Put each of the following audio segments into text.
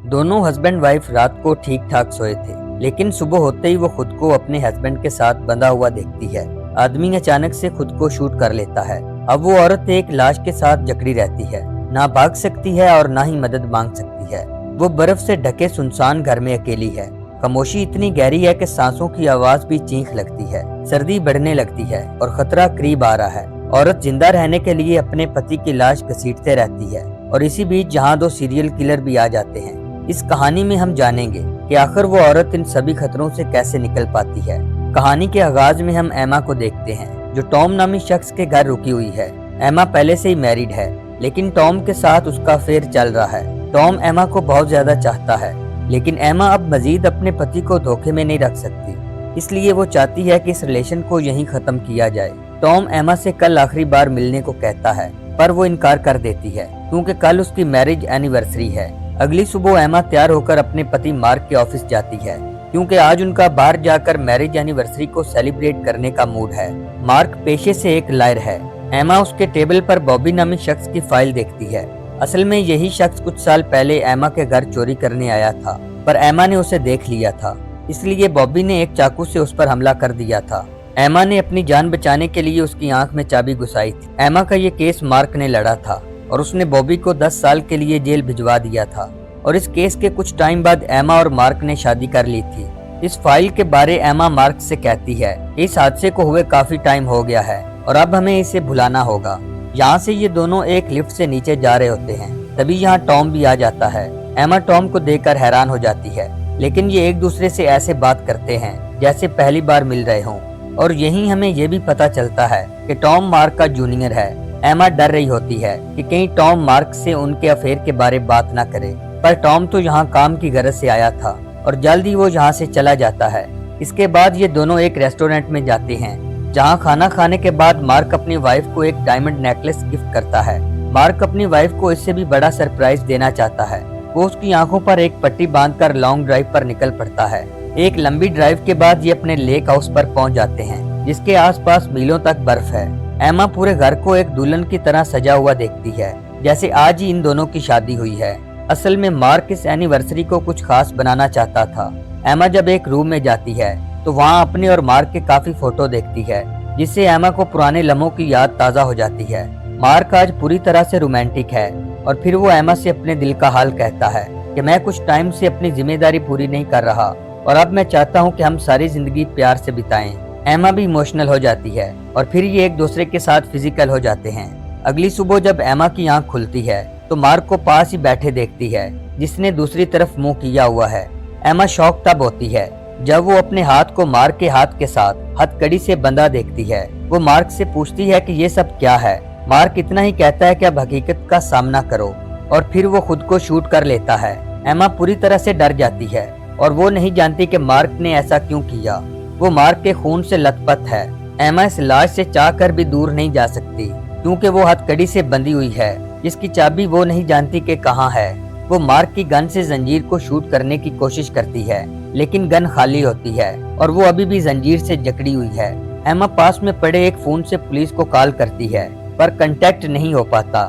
दोनों husband wife रात को ठीक ठाक सोए थे, लेकिन सुबह होते ही वो खुद को अपने हस्बैंड के साथ बंधा हुआ देखती है। आदमी अचानक से खुद को शूट कर लेता है। अब वो औरत एक लाश के साथ जकड़ी रहती है, ना भाग सकती है और ना ही मदद मांग सकती है। वो बर्फ से ढके सुनसान घर में अकेली है। खामोशी इतनी गहरी है कि सांसों की आवाज भी चीख लगती है। सर्दी बढ़ने लगती है और खतरा करीब आ रहा है। औरत जिंदा रहने के लिए अपने पति की लाश घसीटते रहती है और इसी बीच जहां दो सीरियल किलर भी आ जाते हैं। इस कहानी में हम जानेंगे कि आखिर वो औरत इन सभी खतरों से कैसे निकल पाती है। कहानी के आगाज में हम एमा को देखते हैं, जो टॉम नामी शख्स के घर रुकी हुई है। एमा पहले से ही मैरिड है, लेकिन टॉम के साथ उसका अफेयर चल रहा है। टॉम एमा को बहुत ज्यादा चाहता है, लेकिन एमा अब मजीद अपने पति को धोखे में नहीं रख सकती, इसलिए वो चाहती है कि इस रिलेशन को यहीं खत्म किया जाए। टॉम एमा से कल आखिरी बार मिलने को कहता है, पर वो इनकार कर देती है क्योंकि कल उसकी मैरिज एनिवर्सरी है। अगली सुबह एमा तैयार होकर अपने पति मार्क के ऑफिस जाती है, क्योंकि आज उनका बाहर जाकर मैरिज एनिवर्सरी को सेलिब्रेट करने का मूड है। मार्क पेशे से एक लॉयर है। एमा उसके टेबल पर बॉबी नामी शख्स की फाइल देखती है। असल में यही शख्स कुछ साल पहले एमा के घर चोरी करने आया था, पर एमा ने उसे देख लिया था, इसलिए बॉबी ने एक चाकू से उस पर हमला कर दिया था। एमा ने अपनी जान बचाने के लिए उसकी आंख में चाबी घुसाई थी। एमा का ये केस मार्क ने लड़ा था और उसने बॉबी को 10 साल के लिए जेल भिजवा दिया था। और इस केस के कुछ टाइम बाद एमा और मार्क ने शादी कर ली थी। इस फाइल के बारे एमा मार्क से कहती है, इस हादसे को हुए काफी टाइम हो गया है और अब हमें इसे भुलाना होगा। यहाँ से ये दोनों एक लिफ्ट से नीचे जा रहे होते हैं, तभी यहाँ टॉम भी आ जाता है। एमा टॉम को देखकर हैरान हो जाती है, लेकिन ये एक दूसरे से ऐसे बात करते हैं जैसे पहली बार मिल रहे हों। और यहीं हमें ये भी पता चलता है कि टॉम मार्क का जूनियर है। एमा डर रही होती है कि कहीं टॉम मार्क से उनके अफेयर के बारे बात ना करे, पर टॉम तो यहाँ काम की गरज से आया था और जल्द ही वो यहाँ से चला जाता है। इसके बाद ये दोनों एक रेस्टोरेंट में जाते हैं, जहाँ खाना खाने के बाद मार्क अपनी वाइफ को एक डायमंड नेकलेस गिफ्ट करता है। मार्क अपनी वाइफ को इससे भी बड़ा सरप्राइज देना चाहता है। वो उसकी आंखों पर एक पट्टी बांधकर लॉन्ग ड्राइव पर निकल पड़ता है। एक लंबी ड्राइव के बाद ये अपने लेक हाउस पर पहुंच जाते हैं, जिसके आसपास मीलों तक बर्फ है। एमा पूरे घर को एक दुल्हन की तरह सजा हुआ देखती है, जैसे आज ही इन दोनों की शादी हुई है। असल में मार्क इस एनिवर्सरी को कुछ खास बनाना चाहता था। एमा जब एक रूम में जाती है तो वहाँ अपने और मार्क के काफी फोटो देखती है, जिससे एमा को पुराने लम्हों की याद ताजा हो जाती है। मार्क आज पूरी तरह से रोमांटिक है और फिर वो एमा से अपने दिल का हाल कहता है कि मैं कुछ टाइम से अपनी जिम्मेदारी पूरी नहीं कर रहा और अब मैं चाहता हूँ कि हम सारी जिंदगी प्यार से बिताएं। एमा भी इमोशनल हो जाती है और फिर ये एक दूसरे के साथ फिजिकल हो जाते हैं। अगली सुबह जब एमा की आंख खुलती है तो मार्क को पास ही बैठे देखती है, जिसने दूसरी तरफ मुंह किया हुआ है। एमा शॉक तब होती है जब वो अपने हाथ को मार्क के हाथ के साथ हथकड़ी से बंधा देखती है। वो मार्क से पूछती है कि ये सब क्या है। मार्क इतना ही कहता है कि अब हकीकत का सामना करो, और फिर वो खुद को शूट कर लेता है। एमा पूरी तरह से डर जाती है और वो नहीं जानती कि मार्क ने ऐसा क्यों किया। वो मार्क के खून से लथपथ है। एमा इस लाश से चाह कर भी दूर नहीं जा सकती, क्योंकि वो हथकड़ी से बंधी हुई है, जिसकी चाबी वो नहीं जानती कि कहाँ है। वो मार्क की गन से जंजीर को शूट करने की कोशिश करती है, लेकिन गन खाली होती है और वो अभी भी जंजीर से जकड़ी हुई है। एमा पास में पड़े एक फोन से पुलिस को कॉल करती है, पर कांटेक्ट नहीं हो पाता।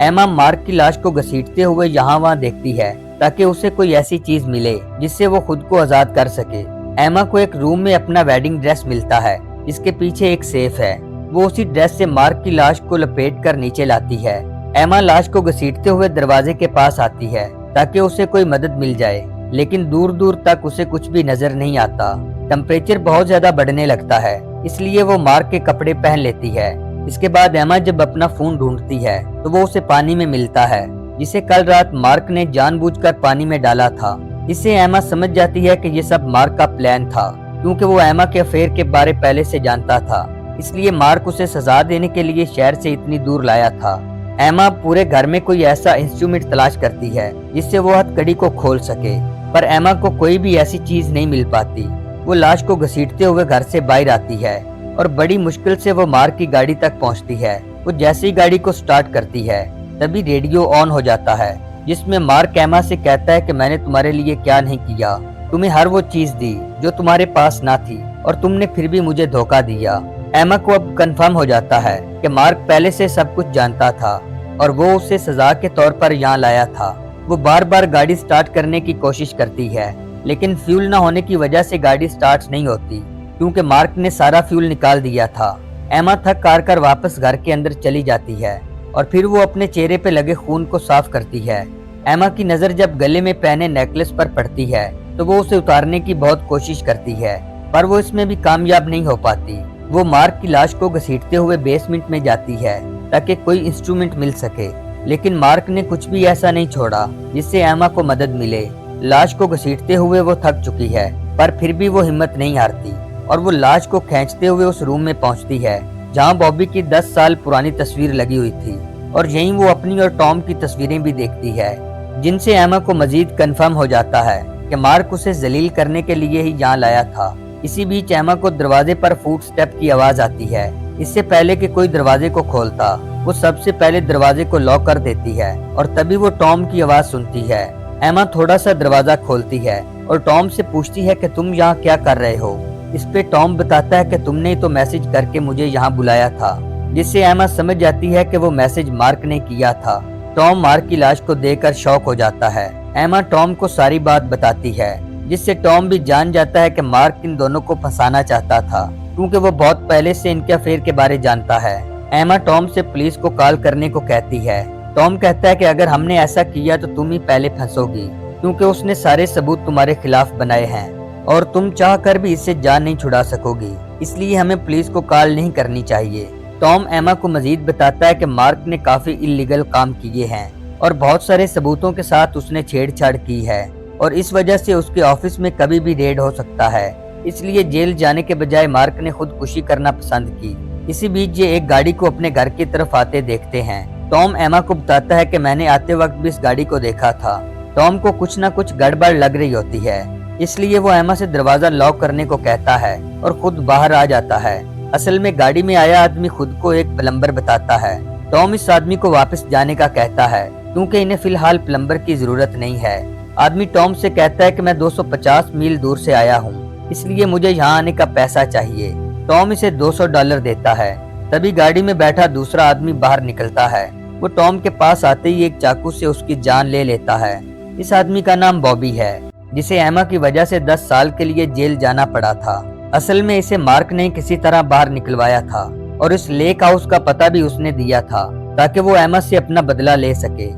एमा मार्क की लाश को घसीटते हुए यहाँ वहाँ देखती है, ताकि उसे कोई ऐसी चीज मिले जिससे वो खुद को आजाद कर सके। एमा को एक रूम में अपना वेडिंग ड्रेस मिलता है, जिसके पीछे एक सेफ है। वो उसी ड्रेस से मार्क की लाश को लपेट कर नीचे लाती है। एमा लाश को घसीटते हुए दरवाजे के पास आती है ताकि उसे कोई मदद मिल जाए, लेकिन दूर दूर तक उसे कुछ भी नजर नहीं आता। टेम्परेचर बहुत ज्यादा बढ़ने लगता है, इसलिए वो मार्क के कपड़े पहन लेती है। इसके बाद एमा जब अपना फोन ढूंढती है तो वो उसे पानी में मिलता है, जिसे कल रात मार्क ने जानबूझकर पानी में डाला था। इससे एमा समझ जाती है कि ये सब मार्क का प्लान था, क्योंकि वो एमा के अफेयर के बारे पहले से जानता था। इसलिए मार्क उसे सजा देने के लिए शहर से इतनी दूर लाया था। एमा पूरे घर में कोई ऐसा इंस्ट्रूमेंट तलाश करती है जिससे वो हथकड़ी को खोल सके, पर एमा को कोई भी ऐसी चीज नहीं मिल पाती। वो लाश को घसीटते हुए घर से बाहर आती है और बड़ी मुश्किल से वो मार्क की गाड़ी तक पहुंचती है। वो जैसे ही गाड़ी को स्टार्ट करती है, तभी रेडियो ऑन हो जाता है, जिसमें मार्क एमा से कहता है कि मैंने तुम्हारे लिए क्या नहीं किया। तुम्हें हर वो चीज दी जो तुम्हारे पास ना थी और तुमने फिर भी मुझे धोखा दिया। एमा को अब कंफर्म हो जाता है कि मार्क पहले से सब कुछ जानता था और वो उसे सजा के तौर पर यहाँ लाया था। वो बार बार गाड़ी स्टार्ट करने की कोशिश करती है, लेकिन फ्यूल न होने की वजह से गाड़ी स्टार्ट नहीं होती, क्योंकि मार्क ने सारा फ्यूल निकाल दिया था। एमा थक हार कर वापस घर के अंदर चली जाती है और फिर वो अपने चेहरे पे लगे खून को साफ करती है। एमा की नजर जब गले में पहने नेकलेस पर पड़ती है तो वो उसे उतारने की बहुत कोशिश करती है, पर वो इसमें भी कामयाब नहीं हो पाती। वो मार्क की लाश को घसीटते हुए बेसमेंट में जाती है ताकि कोई इंस्ट्रूमेंट मिल सके, लेकिन मार्क ने कुछ भी ऐसा नहीं छोड़ा जिससे एमा को मदद मिले। लाश को घसीटते हुए वो थक चुकी है, पर फिर भी वो हिम्मत नहीं हारती और वो लाश को खींचते हुए उस रूम में पहुंचती है जहां बॉबी की 10 साल पुरानी तस्वीर लगी हुई थी, और यहीं वो अपनी और टॉम की तस्वीरें भी देखती है, जिनसे एमा को मजीद कंफर्म हो जाता है कि मार्क उसे जलील करने के लिए ही यहाँ लाया था। इसी बीच एमा को दरवाजे पर फुट स्टेप की आवाज आती है। इससे पहले कि कोई दरवाजे को खोलता, वो सबसे पहले दरवाजे को लॉक कर देती है और तभी वो टॉम की आवाज सुनती है। एमा थोड़ा सा दरवाजा खोलती है और टॉम से पूछती है कि तुम यहाँ क्या कर रहे हो। इस पे टॉम बताता है कि तुमने तो मैसेज करके मुझे यहाँ बुलाया था, जिससे एमा समझ जाती है कि वो मैसेज मार्क ने किया था। टॉम मार्क की लाश को देखकर शॉक हो जाता है। एमा टॉम को सारी बात बताती है, जिससे टॉम भी जान जाता है कि मार्क इन दोनों को फंसाना चाहता था, क्योंकि वो बहुत पहले से इनके अफेयर के बारे जानता है। एमा टॉम से पुलिस को कॉल करने को कहती है। टॉम कहता है कि अगर हमने ऐसा किया तो तुम ही पहले फंसोगी, क्योंकि उसने सारे सबूत तुम्हारे खिलाफ बनाए हैं और तुम चाह कर भी इससे जान नहीं छुड़ा सकोगी, इसलिए हमें पुलिस को कॉल नहीं करनी चाहिए। टॉम एमा को मजीद बताता है कि मार्क ने काफी इलीगल काम किए हैं और बहुत सारे सबूतों के साथ उसने छेड़छाड़ की है और इस वजह से उसके ऑफिस में कभी भी रेड हो सकता है, इसलिए जेल जाने के बजाय मार्क ने खुदकुशी करना पसंद की। इसी बीच ये एक गाड़ी को अपने घर की तरफ आते देखते हैं। टॉम एमा को बताता है कि मैंने आते वक्त भी इस गाड़ी को देखा था। टॉम को कुछ न कुछ गड़बड़ लग रही होती है, इसलिए वो एमा से दरवाजा लॉक करने को कहता है और खुद बाहर आ जाता है। असल में गाड़ी में आया आदमी खुद को एक प्लम्बर बताता है। टॉम इस आदमी को वापस जाने का कहता है, क्योंकि इन्हें फिलहाल प्लम्बर की जरूरत नहीं है। आदमी टॉम से कहता है कि मैं 250 मील दूर से आया हूँ, इसलिए मुझे यहाँ आने का पैसा चाहिए। टॉम इसे $200 देता है। तभी गाड़ी में बैठा दूसरा आदमी बाहर निकलता है। वो टॉम के पास आते ही एक चाकू से उसकी जान ले लेता है। इस आदमी का नाम बॉबी है, जिसे एमा की वजह से 10 साल के लिए जेल जाना पड़ा था। असल में इसे मार्क ने किसी तरह बाहर निकलवाया था और इस लेक हाउस का पता भी उसने दिया था ताकि वो एमा से अपना बदला ले सके।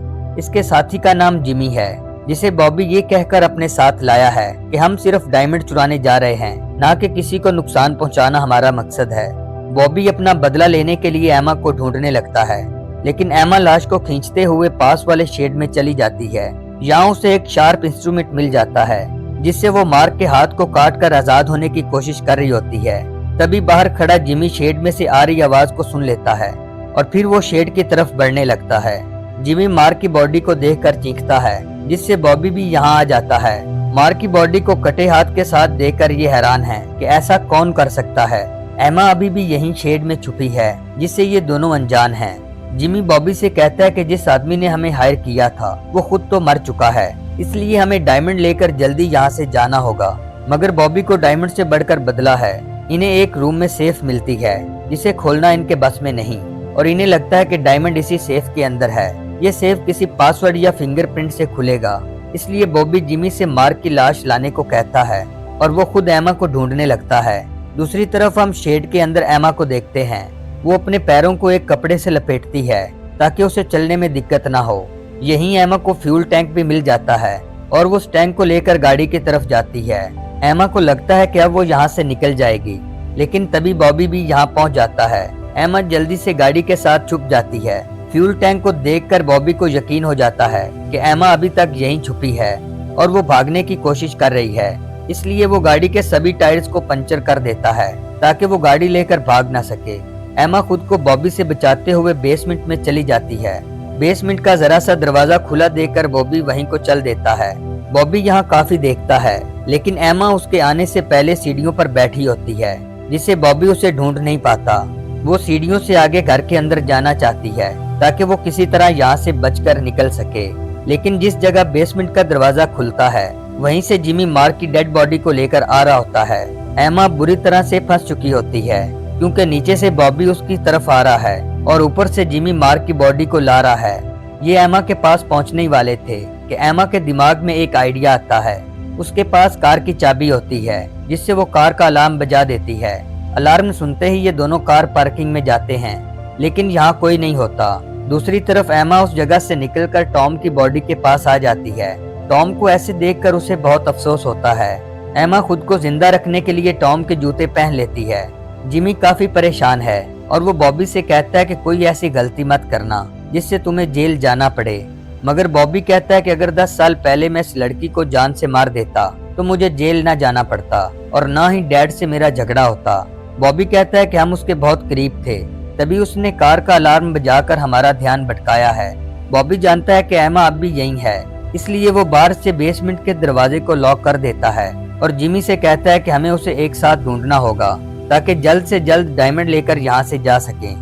इसके साथी का नाम जिमी है, जिसे बॉबी ये कहकर अपने साथ लाया है कि हम सिर्फ डायमंड चुराने जा रहे हैं, ना कि किसी को नुकसान पहुंचाना हमारा मकसद है। बॉबी अपना बदला लेने के लिए एमा को ढूंढने लगता है, लेकिन एमा लाश को खींचते हुए पास वाले शेड में चली जाती है। यहाँ उसे एक शार्प इंस्ट्रूमेंट मिल जाता है, जिससे वो मार्क के हाथ को काट कर आजाद होने की कोशिश कर रही होती है। तभी बाहर खड़ा जिमी शेड में से आ रही आवाज को सुन लेता है और फिर वो शेड की तरफ बढ़ने लगता है। जिमी मार्क की बॉडी को देखकर चीखता है, जिससे बॉबी भी यहाँ आ जाता है। मार्क की बॉडी को कटे हाथ के साथ देखकर ये हैरान है कि ऐसा कौन कर सकता है। एमा अभी भी यहीं शेड में छुपी है, जिससे ये दोनों अनजान हैं। जिमी बॉबी से कहता है कि जिस आदमी ने हमें हायर किया था वो खुद तो मर चुका है, इसलिए हमें डायमंड लेकर जल्दी यहाँ से जाना होगा। मगर बॉबी को डायमंड से बढ़कर बदला है। इन्हें एक रूम में सेफ मिलती है, जिसे खोलना इनके बस में नहीं, और इन्हें लगता है कि डायमंड इसी सेफ के अंदर है। ये सेफ किसी पासवर्ड या फिंगरप्रिंट से खुलेगा, इसलिए बॉबी जिमी से मार्क की लाश लाने को कहता है और वो खुद एमा को ढूंढने लगता है। दूसरी तरफ हम शेड के अंदर एमा को देखते हैं। वो अपने पैरों को एक कपड़े से लपेटती है ताकि उसे चलने में दिक्कत ना हो। यहीं एमा को फ्यूल टैंक भी मिल जाता है और वो उस टैंक को लेकर गाड़ी की तरफ जाती है। एमा को लगता है कि अब वो यहाँ से निकल जाएगी, लेकिन तभी बॉबी भी यहाँ पहुँच जाता है। एमा जल्दी से गाड़ी के साथ छुप जाती है। फ्यूल टैंक को देखकर बॉबी को यकीन हो जाता है कि एमा अभी तक यहीं छुपी है और वो भागने की कोशिश कर रही है, इसलिए वो गाड़ी के सभी टायर्स को पंचर कर देता है ताकि वो गाड़ी लेकर भाग ना सके। एमा खुद को बॉबी से बचाते हुए बेसमेंट में चली जाती है। बेसमेंट का जरा सा दरवाजा खुला देखकर बॉबी वहीं को चल देता है। बॉबी यहाँ काफी देखता है, लेकिन एमा उसके आने से पहले सीढ़ियों पर बैठी होती है, जिससे बॉबी उसे ढूंढ नहीं पाता। वो सीढ़ियों से आगे घर के अंदर जाना चाहती है ताकि वो किसी तरह यहाँ से बचकर निकल सके, लेकिन जिस जगह बेसमेंट का दरवाजा खुलता है वहीं से जिमी मार्क की डेड बॉडी को लेकर आ रहा होता है। एमा बुरी तरह से फंस चुकी होती है, क्योंकि नीचे से बॉबी उसकी तरफ आ रहा है और ऊपर से जिमी मार्क की बॉडी को ला रहा है। ये एमा के पास पहुंचने ही वाले थे कि एमा के दिमाग में एक आइडिया आता है। उसके पास कार की चाबी होती है जिससे वो कार का अलार्म बजा देती है। अलार्म सुनते ही ये दोनों कार पार्किंग में जाते हैं, लेकिन यहाँ कोई नहीं होता। दूसरी तरफ एमा उस जगह से निकलकर टॉम की बॉडी के पास आ जाती है। टॉम को ऐसे देखकर उसे बहुत अफसोस होता है। एमा खुद को जिंदा रखने के लिए टॉम के जूते पहन लेती है। जिमी काफी परेशान है और वो बॉबी से कहता है कि कोई ऐसी गलती मत करना जिससे तुम्हें जेल जाना पड़े। मगर बॉबी कहता है कि अगर 10 साल पहले मैं इस लड़की को जान से मार देता तो मुझे जेल ना जाना पड़ता और ना ही डैड से मेरा झगड़ा होता। बॉबी कहता है कि हम उसके बहुत करीब थे, तभी उसने कार का अलार्म बजाकर हमारा ध्यान भटकाया है। बॉबी जानता है कि एमा अब भी यहीं है, इसलिए वो बाहर से बेसमेंट के दरवाजे को लॉक कर देता है और जिमी से कहता है कि हमें उसे एक साथ ढूंढना होगा ताकि जल्द से जल्द डायमंड लेकर यहाँ से जा सके।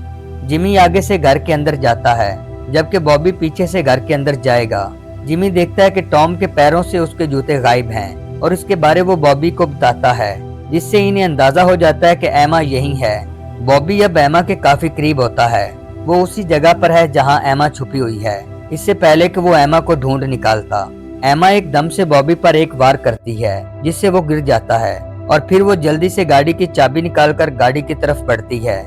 जिमी आगे से घर के अंदर जाता है जबकि बॉबी पीछे से घर के अंदर जाएगा। जिमी देखता है कि टॉम के पैरों से उसके जूते गायब हैं और इसके बारे वो बॉबी को बताता है, जिससे इन्हें अंदाजा हो जाता है कि एमा यहीं है। बॉबी अब एमा के काफी करीब होता है। वो उसी जगह पर है जहां एमा छुपी हुई है, इससे पहले कि वो एमा को ढूंढ निकालता। एमा एकदम से बॉबी पर एक वार करती है जिससे वो गिर जाता है और फिर वो जल्दी से गाड़ी की चाबी निकालकर गाड़ी की तरफ बढ़ती है।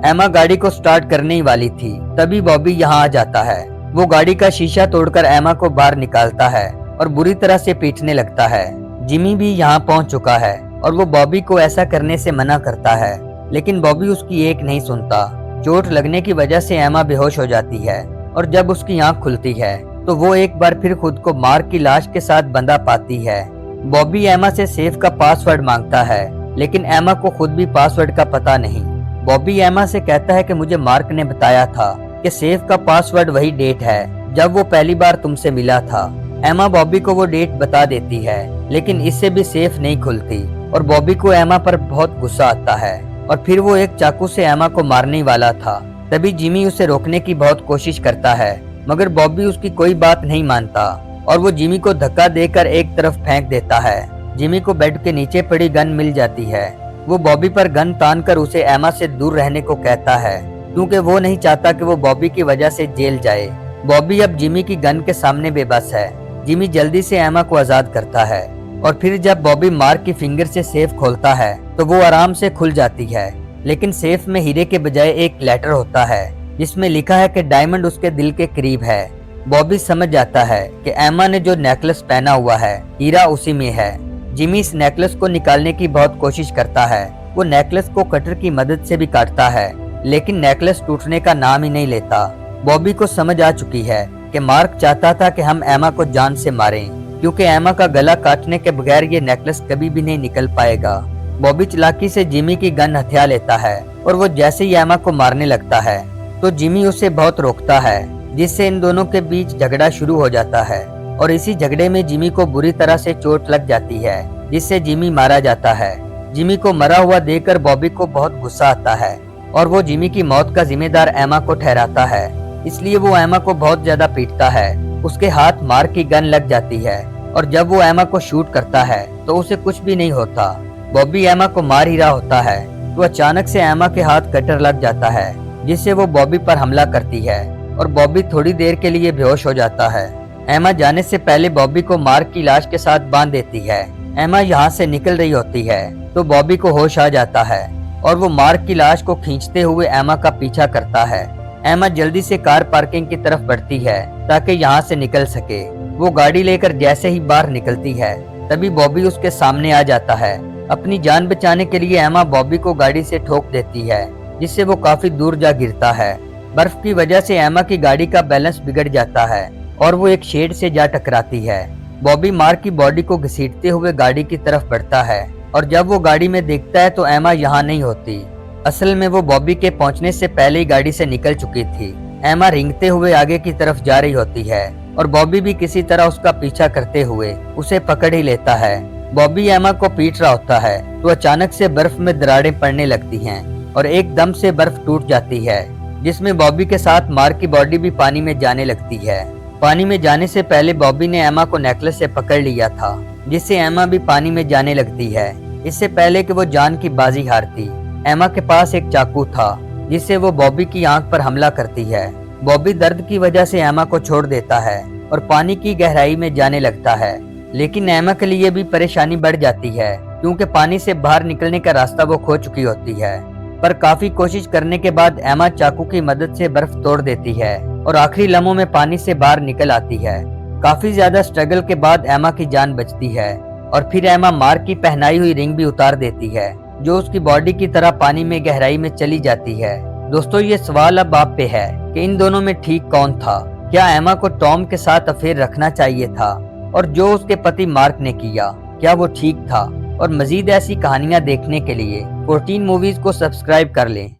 एमा गाड़ी को स्टार्ट करने ही वाली थी, तभी बॉबी यहाँ आ जाता है। वो गाड़ी का शीशा तोड़कर एमा को बाहर निकालता है और बुरी तरह से पीटने लगता है। जिमी भी यहाँ पहुँच चुका है और वो बॉबी को ऐसा करने से मना करता है, लेकिन बॉबी उसकी एक नहीं सुनता। चोट लगने की वजह से एमा बेहोश हो जाती है और जब उसकी आंख खुलती है तो वो एक बार फिर खुद को मार्क की लाश के साथ बंधा पाती है। बॉबी एमा से सेफ का पासवर्ड मांगता है, लेकिन एमा को खुद भी पासवर्ड का पता नहीं। बॉबी एमा से कहता है कि मुझे मार्क ने बताया था कि सेफ का पासवर्ड वही डेट है जब वो पहली बार तुमसे मिला था। एमा बॉबी को वो डेट बता देती है, लेकिन इससे भी सेफ नहीं खुलती और बॉबी को एमा पर बहुत गुस्सा आता है और फिर वो एक चाकू से एमा को मारने वाला था। तभी जिमी उसे रोकने की बहुत कोशिश करता है, मगर बॉबी उसकी कोई बात नहीं मानता और वो जिमी को धक्का देकर एक तरफ फेंक देता है। जिमी को बेड के नीचे पड़ी गन मिल जाती है। वो बॉबी पर गन तानकर उसे एमा से दूर रहने को कहता है, क्योंकि वो नहीं चाहता कि वो बॉबी की वजह से जेल जाए। बॉबी अब जिमी की गन के सामने बेबस है। जिमी जल्दी से एमा को आजाद करता है और फिर जब बॉबी मार्क की फिंगर से सेफ खोलता है तो वो आराम से खुल जाती है, लेकिन सेफ में हीरे के बजाय एक लेटर होता है जिसमें लिखा है कि डायमंड उसके दिल के करीब है। बॉबी समझ जाता है कि एमा ने जो नेकलेस पहना हुआ है हीरा उसी में है। जिमी इस नेकलेस को निकालने की बहुत कोशिश करता है। वो नेकलेस को कटर की मदद से भी काटता है, लेकिन नेकलेस टूटने का नाम ही नहीं लेता। बॉबी को समझ आ चुकी है कि मार्क चाहता था कि हम एमा को जान से मारें, क्योंकि एमा का गला काटने के बगैर ये नेकलेस कभी भी नहीं निकल पाएगा। बॉबी चालाकी से जिमी की गन हथिया लेता है और वो जैसे ही एमा को मारने लगता है तो जिमी उसे बहुत रोकता है, जिससे इन दोनों के बीच झगड़ा शुरू हो जाता है और इसी झगड़े में जिमी को बुरी तरह से चोट लग जाती है, जिससे जिमी मारा जाता है। जिमी को मरा हुआ देखकर बॉबी को बहुत गुस्सा आता है और वो जिमी की मौत का जिम्मेदार एमा को ठहराता है, इसलिए वो एमा को बहुत ज्यादा पीटता है। उसके हाथ मार्क की गन लग जाती है और जब वो एमा को शूट करता है तो उसे कुछ भी नहीं होता। बॉबी एमा को मार ही रहा होता है तो अचानक से एमा के हाथ कटर लग जाता है, जिससे वो बॉबी पर हमला करती है और बॉबी थोड़ी देर के लिए बेहोश हो जाता है। एमा जाने से पहले बॉबी को मार्क की लाश के साथ बांध देती है। एमा यहाँ से निकल रही होती है तो बॉबी को होश आ जाता है और वो मार्क की लाश को खींचते हुए एमा का पीछा करता है। एमा जल्दी से कार पार्किंग की तरफ बढ़ती है ताकि यहाँ से निकल सके। वो गाड़ी लेकर जैसे ही बाहर निकलती है तभी बॉबी उसके सामने आ जाता है। अपनी जान बचाने के लिए एमा बॉबी को गाड़ी से ठोक देती है, जिससे वो काफी दूर जा गिरता है। बर्फ की वजह से एमा की गाड़ी का बैलेंस बिगड़ जाता है और वो एक शेड से जा टकराती है। बॉबी मार्क की बॉडी को घसीटते हुए गाड़ी की तरफ बढ़ता है और जब वो गाड़ी में देखता है तो एमा यहाँ नहीं होती। असल में वो बॉबी के पहुंचने से पहले ही गाड़ी से निकल चुकी थी। एमा रेंगते हुए आगे की तरफ जा रही होती है और बॉबी भी किसी तरह उसका पीछा करते हुए उसे पकड़ ही लेता है। बॉबी एमा को पीट रहा होता है तो अचानक से बर्फ में दरारें पड़ने लगती हैं और एकदम से बर्फ टूट जाती है, जिसमें बॉबी के साथ मार्क की बॉडी भी पानी में जाने लगती है। पानी में जाने से पहले बॉबी ने एमा को नेकलेस से पकड़ लिया था, जिससे एमा भी पानी में जाने लगती है। इससे पहले कि वो जान की बाजी हारती, एमा के पास एक चाकू था जिससे वो बॉबी की आंख पर हमला करती है। बॉबी दर्द की वजह से एमा को छोड़ देता है और पानी की गहराई में जाने लगता है। लेकिन एमा के लिए भी परेशानी बढ़ जाती है क्योंकि पानी से बाहर निकलने का रास्ता वो खो चुकी होती है। पर काफी कोशिश करने के बाद एमा चाकू की मदद से बर्फ तोड़ देती है और आखिरी लम्हों में पानी से बाहर निकल आती है। काफी ज्यादा स्ट्रगल के बाद एमा की जान बचती है और फिर एमा मार्क की पहनाई हुई रिंग भी उतार देती है जो उसकी बॉडी की तरह पानी में गहराई में चली जाती है। दोस्तों, ये सवाल अब आप पे है कि इन दोनों में ठीक कौन था। क्या एमा को टॉम के साथ अफेयर रखना चाहिए था और जो उसके पति मार्क ने किया, क्या वो ठीक था? और मजीद ऐसी कहानियां देखने के लिए 14 मूवीज को सब्सक्राइब कर लें।